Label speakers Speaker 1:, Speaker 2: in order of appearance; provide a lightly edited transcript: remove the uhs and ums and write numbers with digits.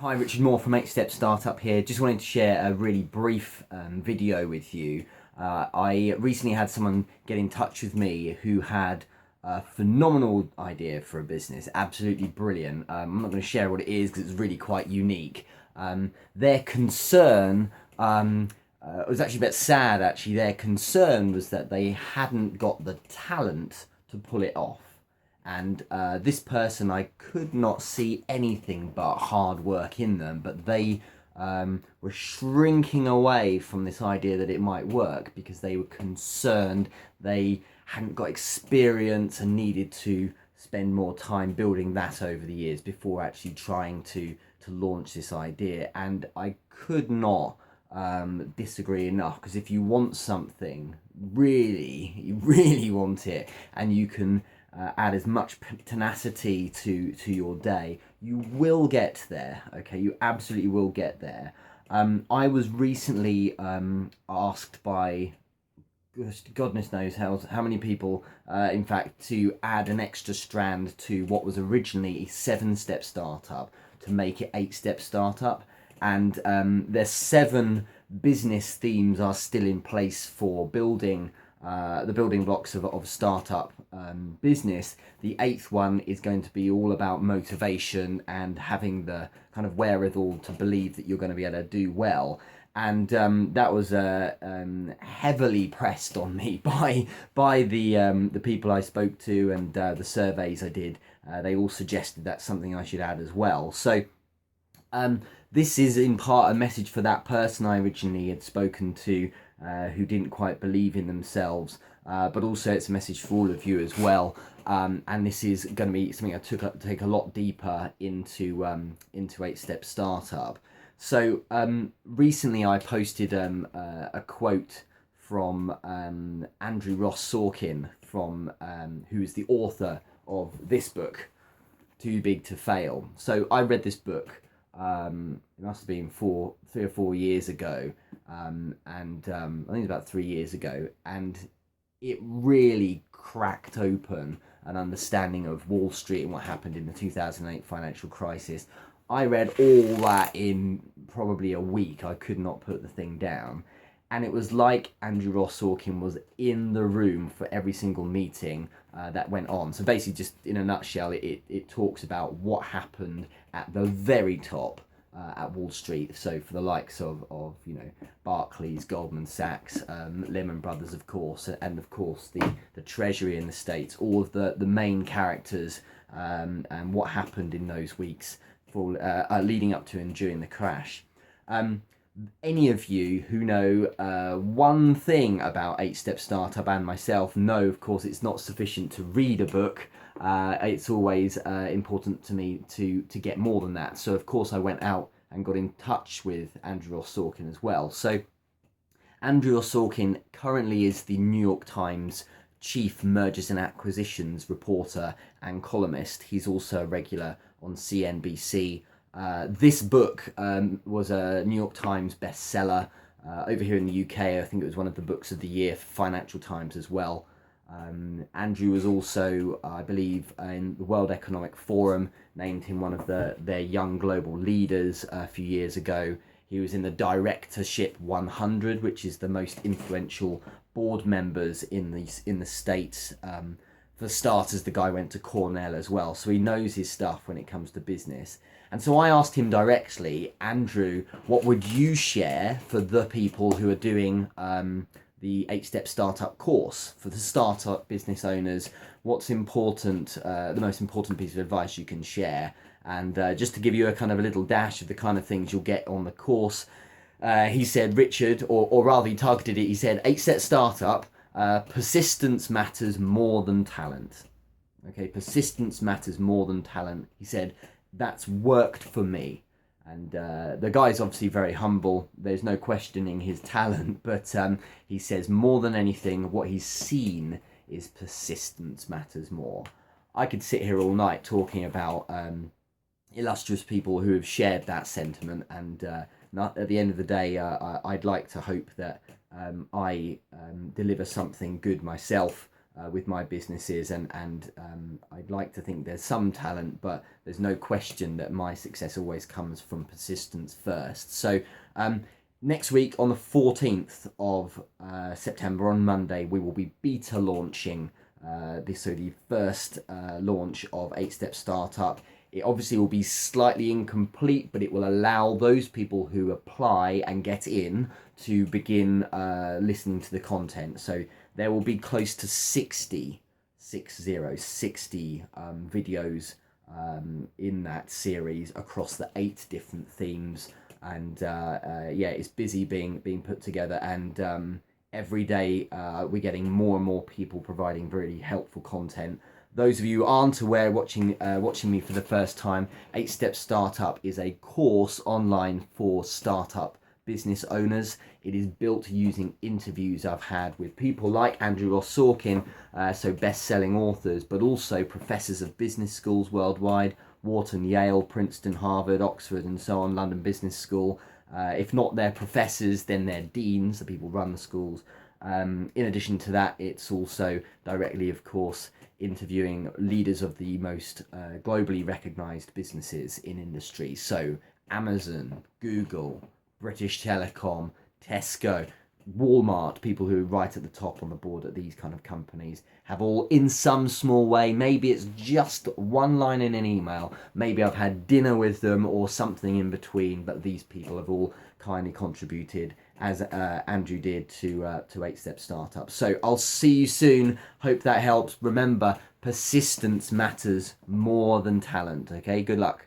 Speaker 1: Hi, Richard Moore from 8-Step Startup here. Just wanted to share a really brief video with you. I recently had someone get in touch with me who had a phenomenal idea for a business, absolutely brilliant. I'm not going to share what it is because it's really quite unique. Their concern was actually a bit sad, actually. Their concern was that they hadn't got the talent to pull it off. And this person, I could not see anything but hard work in them, but they were shrinking away from this idea that it might work because they were concerned they hadn't got experience and needed to spend more time building that over the years before actually trying to launch this idea. And I could not disagree enough, because if you want something really, you really want it, and you can add as much tenacity to your day, you will get there. Okay, you absolutely will get there. I was recently asked by goodness knows how many people, in fact, to add an extra strand to what was originally a 7-step startup to make it 8-step startup. And there's 7 business themes are still in place for building the building blocks of startup business. The 8th one is going to be all about motivation and having the kind of wherewithal to believe that you're going to be able to do well. And that was heavily pressed on me by the people I spoke to, and the surveys I did. They all suggested that's something I should add as well. So this is in part a message for that person I originally had spoken to, who didn't quite believe in themselves, but also it's a message for all of you as well. And this is going to be something I take a lot deeper into 8-Step Startup. So recently I posted a quote from Andrew Ross Sorkin, from who is the author of this book, Too Big to Fail. So I read this book. It must have been 3 or 4 years ago, and I think it's about 3 years ago, and it really cracked open an understanding of Wall Street and what happened in the 2008 financial crisis. I read all that in probably a week. I could not put the thing down. And it was like Andrew Ross Sorkin was in the room for every single meeting that went on. So basically, just in a nutshell, it talks about what happened at the very top at Wall Street. So for the likes of Barclays, Goldman Sachs, Lehman Brothers, of course, and of course the Treasury in the States, all of the main characters, and what happened in those weeks for leading up to and during the crash. Any of you who know one thing about 8-Step Startup and myself know, of course, it's not sufficient to read a book. It's always important to me to get more than that. So, of course, I went out and got in touch with Andrew Ross Sorkin as well. So, Andrew Ross Sorkin currently is the New York Times Chief Mergers and Acquisitions reporter and columnist. He's also a regular on CNBC. This book was a New York Times bestseller. Over here in the UK, I think it was one of the books of the year for Financial Times as well. Andrew was also, I believe, in the World Economic Forum, named him one of their young global leaders a few years ago. He was in the Directorship 100, which is the most influential board members in the States. For starters, the guy went to Cornell as well, so he knows his stuff when it comes to business. And so I asked him directly, Andrew, what would you share for the people who are doing the 8-Step Startup course, for the startup business owners? What's important, the most important piece of advice you can share? And just to give you a kind of a little dash of the kind of things you'll get on the course, he said, Richard, or rather he targeted it, he said, 8-Step Startup, persistence matters more than talent. Okay, persistence matters more than talent. He said, that's worked for me. And the guy's obviously very humble. There's no questioning his talent, but he says more than anything, what he's seen is persistence matters more. I could sit here all night talking about illustrious people who have shared that sentiment, and at the end of the day, I'd like to hope that I deliver something good myself with my businesses, and I'd like to think there's some talent, but there's no question that my success always comes from persistence first. So next week on the 14th of September, on Monday, we will be beta launching the first launch of 8-Step Startup. It obviously will be slightly incomplete, but it will allow those people who apply and get in to begin listening to the content. So there will be close to 60 videos in that series across the 8 different themes. And yeah, it's busy being put together, and every day we're getting more and more people providing really helpful content. Those of you who aren't aware, watching me for the first time, 8-Step Startup is a course online for startup business owners. It is built using interviews I've had with people like Andrew Ross Sorkin, so best-selling authors, but also professors of business schools worldwide, Wharton, Yale, Princeton, Harvard, Oxford, and so on, London Business School. If not their professors, then their deans, the people who run the schools. In addition to that, it's also directly, of course, interviewing leaders of the most globally recognized businesses in industry. So Amazon, Google, British Telecom, Tesco, Walmart, people who are right at the top on the board at these kind of companies, have all in some small way, maybe it's just one line in an email, maybe I've had dinner with them or something in between, but these people have all kindly contributed, as Andrew did, to 8-Step Startup. So I'll see you soon. Hope that helps. Remember, persistence matters more than talent. Okay, good luck.